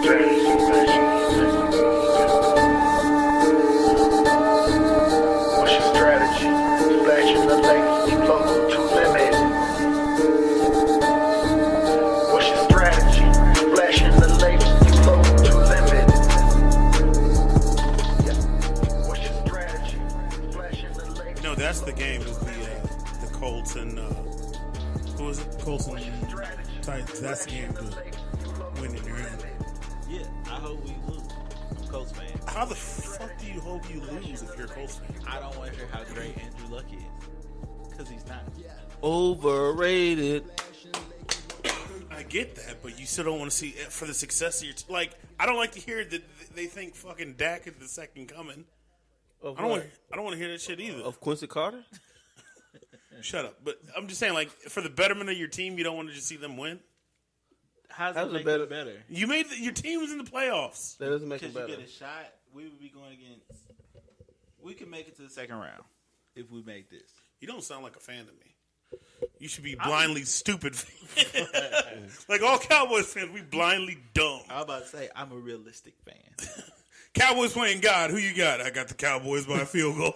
What's your strategy? Flashing the lights, you local to limit. What's your strategy? Flashing the lights, you local to limit. Yeah. What's your strategy? Flashing the lights. No, that's the game. Is the Colts and who was it? Colts and Titans. That's the game to win in your end. Yeah, I hope we lose. I'm a Colts fan. How the fuck do you hope you lose if you're a Colts fan? I don't want to hear how great Andrew Luck is. Because he's not. Overrated. I get that, but you still don't want to see for the success of your like. I don't like to hear that they think fucking Dak is the second coming. I don't want to hear that shit either. Of Quincy Carter? Shut up. But I'm just saying, like, for the betterment of your team, you don't want to just see them win. How's How's it it make better? it better? You made your team was in the playoffs. That doesn't make it Because you better. get a shot, we would be going against. We can make it to the second round if we make this. You don't sound like a fan to me. You should be blindly stupid. Like all Cowboys fans, we blindly dumb. I was about to say, I'm a realistic fan. Cowboys playing God. Who you got? I got the Cowboys by a field goal.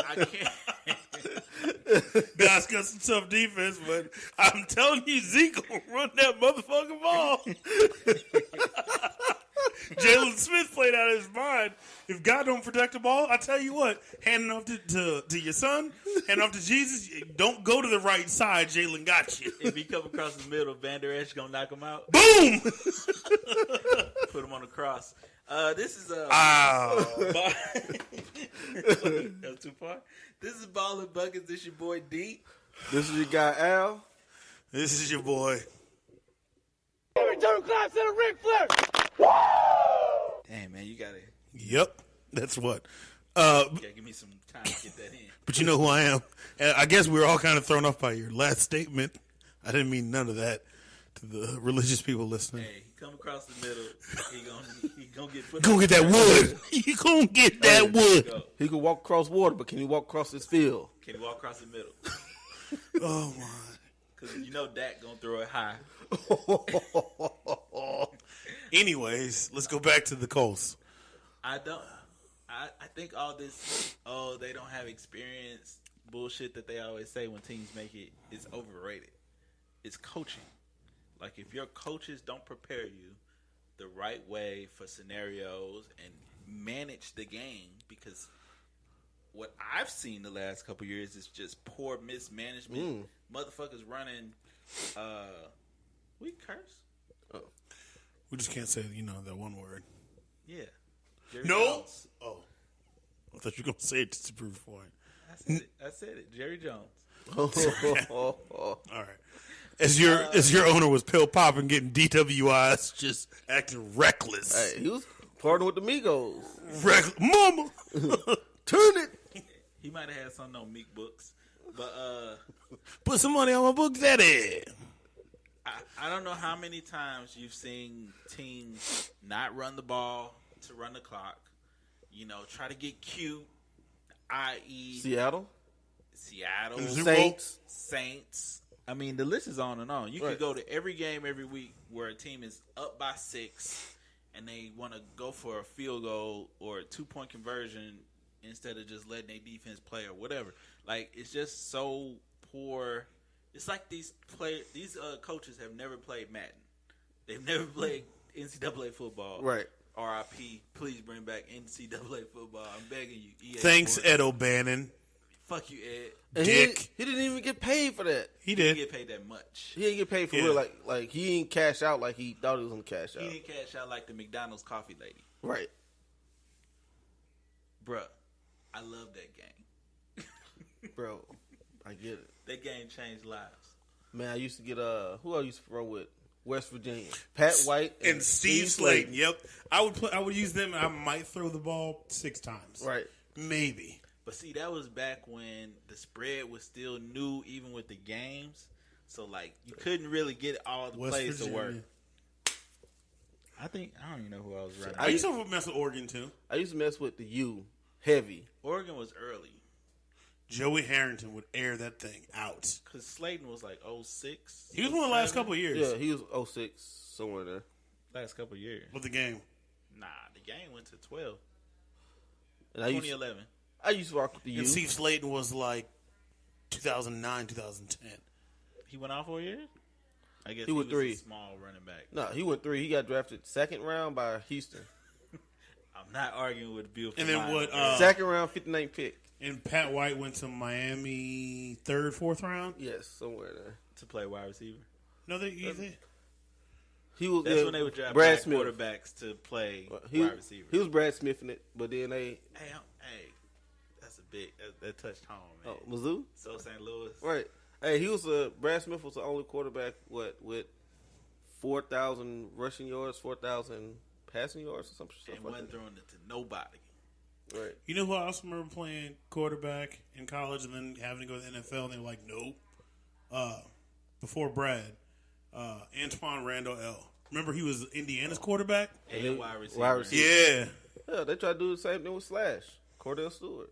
I can't. God's got some tough defense, but I'm telling you, Zeke will run that motherfucking ball. Jalen Smith played out of his mind. If God don't protect the ball, I tell you what, handing off to your son, handing off to Jesus, don't go to the right side. Jalen got you. If he come across the middle, Van Der Esch gonna knock him out. Boom! Put him on the cross. This is that was too far. This is Ball and Buckets. This your boy D. This is your guy Al. This is your boy. Damn man, you gotta Yep, that's what. give me some time to get that in. But you know who I am. And I guess we were all kind of thrown off by your last statement. I didn't mean none of that to the religious people listening. Hey, he come across the middle. He gonna get put. Go get that wood. You gonna get that wood. Go. He can walk across water, but can he walk across this field? Can he walk across the middle? Oh my. Because you know Dak gonna throw it high. Anyways, let's go back to the Colts. I think all this, they don't have experience bullshit that they always say when teams make it is overrated. It's coaching. Like, if your coaches don't prepare you the right way for scenarios and manage the game, because what I've seen the last couple years is just poor mismanagement. Motherfuckers running, we curse? We just can't say, that one word. Yeah. Jerry No. Jones. Oh. I thought you were going to say it just to prove a point. I said it. Jerry Jones. All right. As your owner was pill popping, getting DWIs, just acting reckless. Hey, he was partying with the Migos. Mama! Turn it. He might have had something on Meek Books. But Put some money on my book, daddy. I don't know how many times you've seen teams not run the ball to run the clock. Try to get cute, i.e. Seattle. Saints. I mean, the list is on and on. You could go to every game every week where a team is up by 6 and they want to go for a field goal or a 2-point conversion instead of just letting their defense play or whatever. Like, it's just so poor. It's like these coaches have never played Madden. They've never played NCAA football. Right. RIP. Please bring back NCAA football. I'm begging you. EA Thanks, Sports. Ed O'Bannon. Fuck you, Ed. And Dick. He didn't even get paid for that. He He did. didn't get paid that much. He didn't get paid for real. Like he didn't cash out like he thought he was gonna cash out. He didn't cash out like the McDonald's coffee lady. Right. Bruh, I love that game. Bro, I get it. That game changed lives. Man, I used to get who I used to run with? West Virginia. Pat White And Steve Slayton. Yep. I would use them, and I might throw the ball 6 times. Right. Maybe. But see, that was back when the spread was still new, even with the games. So, like, you couldn't really get all the West plays to work. Virginia. I don't even know who I was running. I used to mess with Oregon, too. I used to mess with the U heavy. Oregon was early. Joey Harrington would air that thing out. Because Slayton was like 06. He was one of the last couple of years. Yeah, he was 06, somewhere there. Last couple of years. With the game. Nah, the game went to 12. And 2011. I used to rock with the And youth. Steve Slayton was like 2009, 2010. He went out 4 years? I guess He he was was 3. a small running back. No, he went 3. He got drafted second round by Houston. I'm not arguing with Bill. And then what? Second round, 59th pick. And Pat White went to Miami 3rd, 4th round? Yes, somewhere there. to play wide receiver. No, they He was. That's when they would draft Brad black Smith. quarterbacks to play He, wide receiver. he was Brad Smith in it, but then they. Hey, that's a big that touched home, man. Oh, Mizzou? So St. Louis, Right. Hey, Brad Smith was the only quarterback, with 4,000 rushing yards, 4,000 passing yards, or something. and wasn't throwing it to nobody. Right. You know who I also remember playing quarterback in college and then having to go to the NFL, and they were like, nope. Before Brad, Antoine Randall L. Remember he was Indiana's quarterback? And wide receiver. Wide receiver. Yeah. Yeah, they tried to do the same thing with Slash. Cordell Stewart.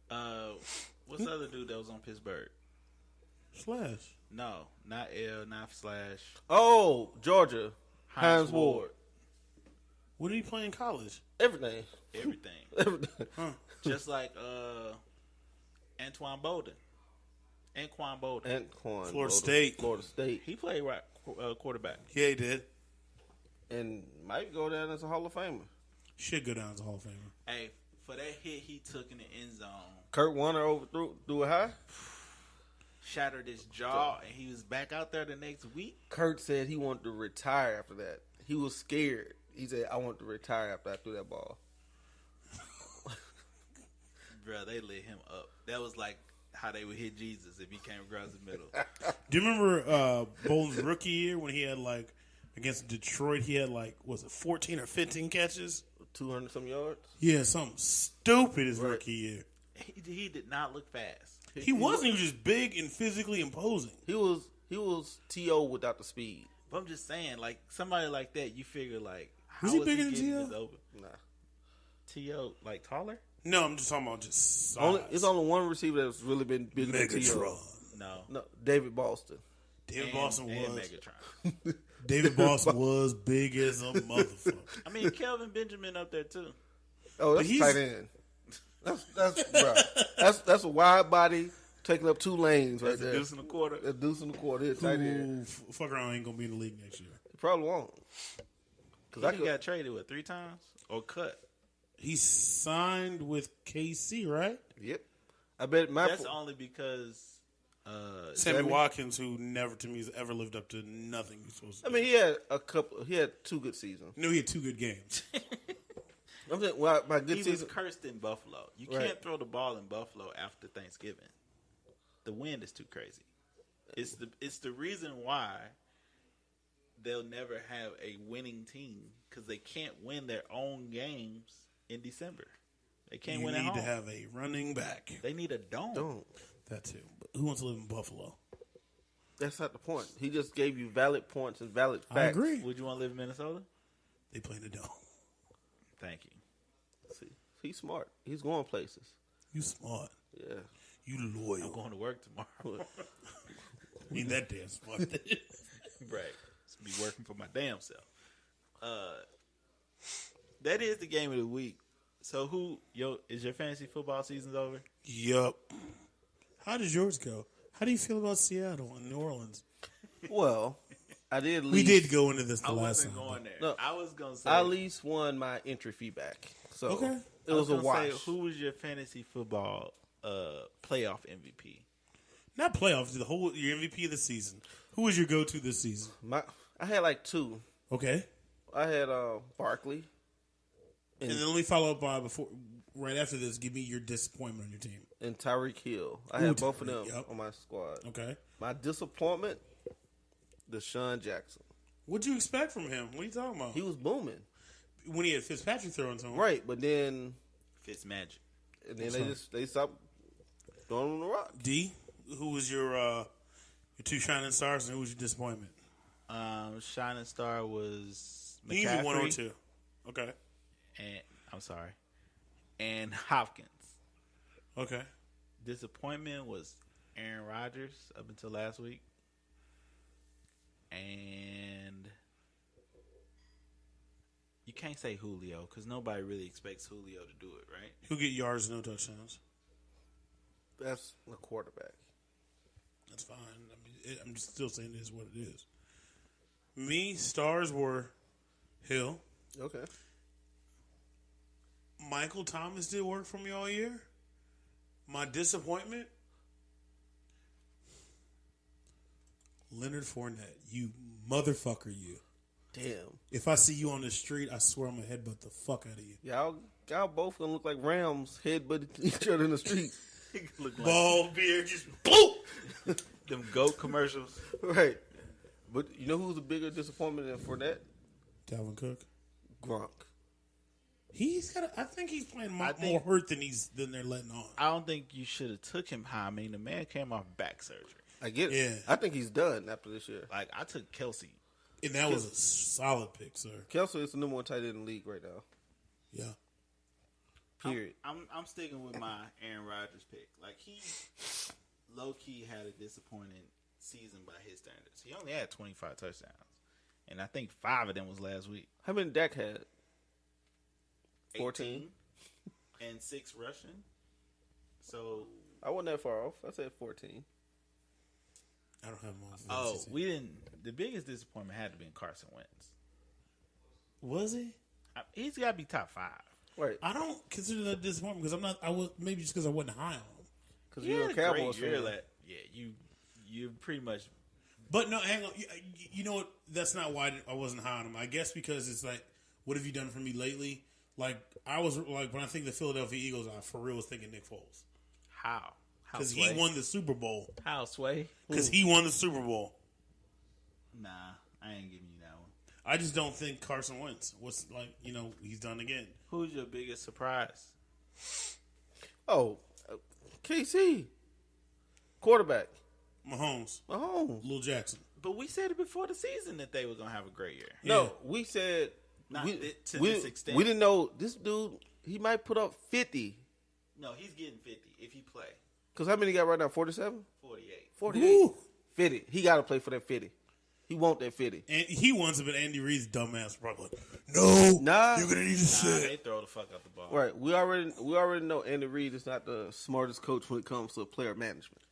What's the other dude that was on Pittsburgh? Slash. No, not L, not Slash. Oh, Georgia. Hines Hines Ward. What did he play in college? Everything. Everything. Everything. Just like Anquan Bolden. Florida State. Florida State. He played quarterback. Yeah, he did. And might go down as a Hall of Famer. Should go down as a Hall of Famer. Hey, for that hit he took in the end zone, Kurt Warner threw it high. shattered his jaw, and he was back out there the next week. Kurt said he wanted to retire after that. He was scared. He said, I want to retire after I threw that ball. Bro, they lit him up. That was like how they would hit Jesus if he came across the middle. Do you remember Bolden's rookie year when he had like against Detroit? He had like was it 14 or 15 catches? 200 some yards. Yeah, something stupid his Right. rookie year. He did not look fast. He wasn't. He was just big and physically imposing. He was T.O. without the speed. But I'm just saying, like somebody like that, you figure like how Was he is bigger than getting T.O.? this open? Nah. T.O. like taller? No, I'm just talking about just size. It's only one receiver that's really been bigger than T.O. Megatron. No. David Boston. David Boston and was. Megatron. David Boston was big as a motherfucker. I mean, Kelvin Benjamin up there too. Oh, that's he's- tight end. That's a wide body taking up 2 lanes right That's a there. deuce and a quarter. A deuce and a quarter. He's a tight end. Who fuck around ain't gonna be in the league next year. He probably won't. He got traded 3 times or cut. He signed with KC, right? Yep. I bet That's only because Sammy Watkins, who never to me has ever lived up to nothing he's supposed to. I mean, he had 2 good seasons. no, he had 2 good games. I'm saying, by good he season, was cursed in Buffalo. You Right. can't throw the ball in Buffalo after Thanksgiving. The wind is too crazy. It's the reason why they'll never have a winning team because they can't win their own games in December. They can't You win at need home. to have a running back. They need a dome. don't. That too. But who wants to live in Buffalo? That's not the point. He just gave you valid points and valid facts. I agree. Would you want to live in Minnesota? They play in the dome. Thank you. See, he's smart. He's going places. You smart. Yeah. You I'm loyal. going to work tomorrow. Ain't that damn smart. Right. Just be working for my damn self. That is the game of the week. So is your fantasy football season's over? Yup. How did yours go? How do you feel about Seattle and New Orleans? Well, I did. We did go into this the I last wasn't time. going there. No. I was gonna say I at least won my entry fee back. So Okay. it was a gonna wash. say, who was your fantasy football playoff MVP? Not playoffs, your MVP of the season. Who was your go-to this season? I had like 2. Okay. I had Barkley. And then let me follow up right after this, give me your disappointment on your team. And Tyreek Hill. I Ooh, had both of them Tyreek, yep. on my squad. Okay. My disappointment, Deshaun Jackson. What'd you expect from him? What are you talking about? He was booming. When he had Fitzpatrick throwing to him. Right, but then Fitzmagic. they stopped throwing on the rock. D, who was your 2 shining stars and who was your disappointment? Shining star was You can give me 1 or McCaffrey 2. Okay. and Hopkins. Okay. Disappointment was Aaron Rodgers up until last week. And can't say Julio because nobody really expects Julio to do it, right? He'll get yards, no touchdowns. That's the quarterback. That's fine. I mean, I'm just still saying this is what it is. Me, stars were Hill. Okay. Michael Thomas did work for me all year. My disappointment, Leonard Fournette. You motherfucker, you. Damn. If I see you on the street, I swear I'm going to headbutt the fuck out of you. Y'all both going to look like Rams headbutting each other in the street. Look like Bald beard, just boop. them GOAT commercials. Right. But you know who's a bigger disappointment than Fournette? Dalvin Cook. Gronk. He's got. I think he's playing more think- hurt than they're letting on. I don't think you should have took him high. I mean, the man came off back surgery. I get it. Yeah. I think he's done after this year. Like, I took Kelsey. And that was a solid pick, sir. Kelsey is the number one tight end in the league right now. Yeah. Period. I'm sticking with my Aaron Rodgers pick. Like, he low-key had a disappointing season by his standards. He only had 25 touchdowns. And I think 5 of them was last week. How many Dak had? 14. 18 and 6 rushing. So, I wasn't that far off. I said 14. I don't have him on. we didn't. The biggest disappointment had to be Carson Wentz. Was he? He's got to be top 5. Right. I don't consider that disappointment because I'm not. I was maybe just because I wasn't high on him. Because you're a Cowboys fan. You pretty much. But no, hang on. You know what? That's not why I wasn't high on him. I guess because it's like, what have you done for me lately? Like I was like when I think the Philadelphia Eagles, I for real was thinking Nick Foles How? because he won the Super Bowl. How, Sway? Because he won the Super Bowl. Nah, I ain't giving you that one. I just don't think Carson Wentz was like he's done again. Who's your biggest surprise? Oh, KC. Quarterback. Mahomes, Mahomes. Jackson. But we said it before the season that they were gonna have a great year. No, we said Not to we, this extent. We didn't know this dude. He might put up 50. No, he's getting 50 if he play. Because how many he got right now? 47? 48. 48. Woo. 50. He got to play for that 50. He want that 50. And he wants it, but Andy Reid's dumbass probably like, no, Nah. you're gonna need to sit. They throw the fuck out the ball. Right. We already know Andy Reid is not the smartest coach when it comes to player management.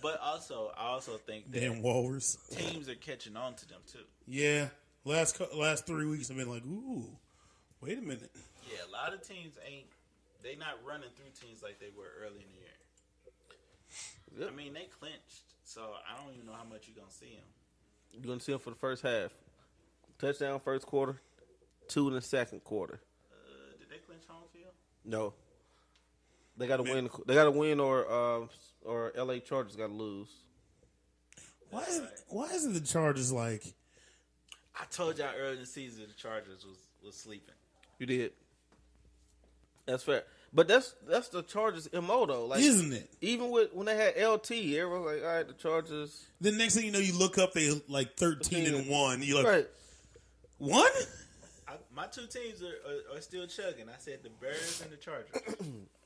But I also think that Damn Walrus. teams are catching on to them too. Yeah, last 3 weeks I've been like, ooh, wait a minute. Yeah, a lot of teams they not running through teams like they were early in the year. Yep. I mean, they clinched, so I don't even know how much you're gonna see them. You're going to see him for the first half. Touchdown first quarter, 2 in the second quarter. Did they clinch home field? No. They got to win. They got to win or LA Chargers got to lose. Why isn't the Chargers like? I told y'all early in the season the Chargers was sleeping. You did. That's fair. But that's the Chargers' MO though. Like, Isn't it? Even when they had LT, everyone was like, all right, the Chargers. The next thing you know, you look up, they like 13-1. You like Right. what? My two teams are still chugging. I said the Bears and the Chargers.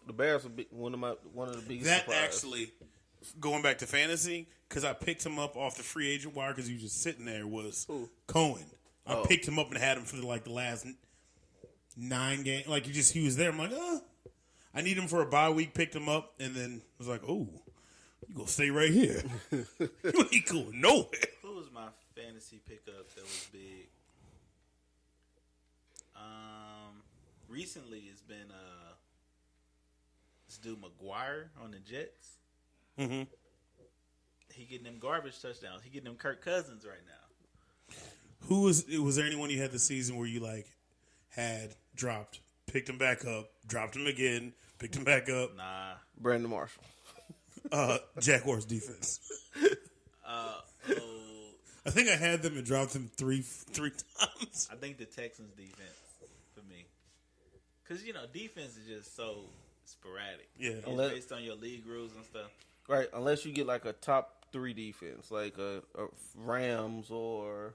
The Bears are one of the biggest That surprises. actually, going back to fantasy, because I picked him up off the free agent wire because he was just sitting there, was Who? Cohen. I Oh. picked him up and had him for the last 9 games. Like he was there. I'm like, I need him for a bye week. Picked him up and then was like, oh, you gonna stay right here. You ain't going nowhere. Who was my fantasy pickup that was big? Recently it's been this dude McGuire on the Jets. Mm-hmm. He getting them garbage touchdowns. He getting them Kirk Cousins right now. Was there anyone you had the season where you had dropped, picked him back up, dropped him again, picked him back up? Nah. Brandon Marshall. Jaguars defense. I think I had them and dropped them three times. I think the Texans defense for me. Because, defense is just so sporadic. Yeah. It's based on your league rules and stuff. Right, unless you get like a top 3 defense, like a Rams or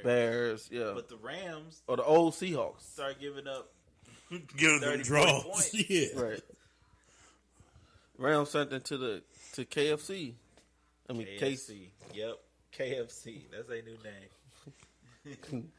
Bears, yeah, But the Rams or the old Seahawks. start giving up. Giving them 30 draws. points. Yeah. Right. Rams sent them to KFC. I mean KC. Yep. KFC. That's their new name.